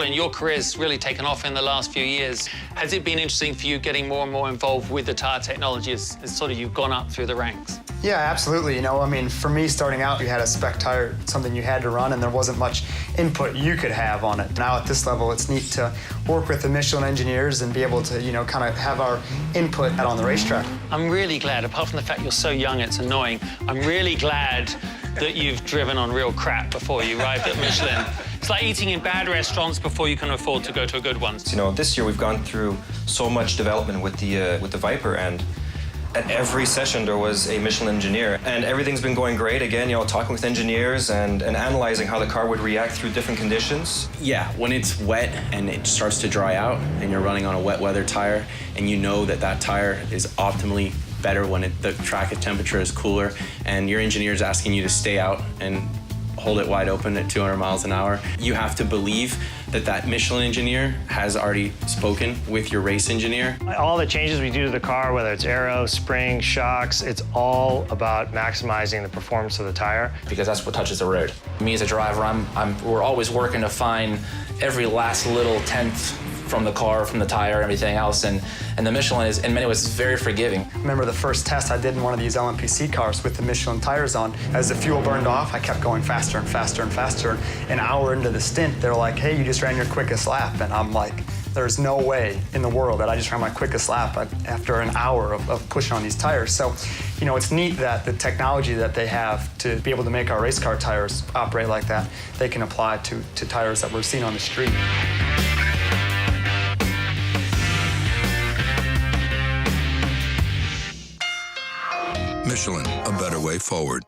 Colin, your career's really taken off in the last few years. Has it been interesting for you getting more and more involved with the tyre technology as sort of you've gone up through the ranks? Yeah, absolutely. You know, I mean, for me, starting out, you had a spec tire, something you had to run, and there wasn't much input you could have on it. Now at this level, it's neat to work with the Michelin engineers and be able to, you know, kind of have our input out on the racetrack. I'm really glad, apart from the fact you're so young, it's annoying, I'm really glad that you've driven on real crap before you arrived at Michelin. It's like eating in bad restaurants before you can afford to go to a good one. You know, this year we've gone through so much development with the Viper, and at every session there was a Michelin engineer, and everything's been going great. Again, you know, talking with engineers and analyzing how the car would react through different conditions. Yeah, when it's wet and it starts to dry out and you're running on a wet weather tire and you know that that tire is optimally better when the track temperature is cooler and your engineer is asking you to stay out and hold it wide open at 200 miles an hour, you have to believe that that Michelin engineer has already spoken with your race engineer. All the changes we do to the car, whether it's aero, spring, shocks, it's all about maximizing the performance of the tire. Because that's what touches the road. Me as a driver, we're always working to find every last little tenth from the car, from the tire, everything else, and the Michelin is, in many ways, very forgiving. I remember the first test I did in one of these LMPC cars with the Michelin tires on. As the fuel burned off, I kept going faster and faster and faster. An hour into the stint, they're like, hey, you just ran your quickest lap. And I'm like, there's no way in the world that I just ran my quickest lap after an hour of pushing on these tires. So, you know, it's neat that the technology that they have to be able to make our race car tires operate like that, they can apply to tires that we're seeing on the street. Michelin, a better way forward.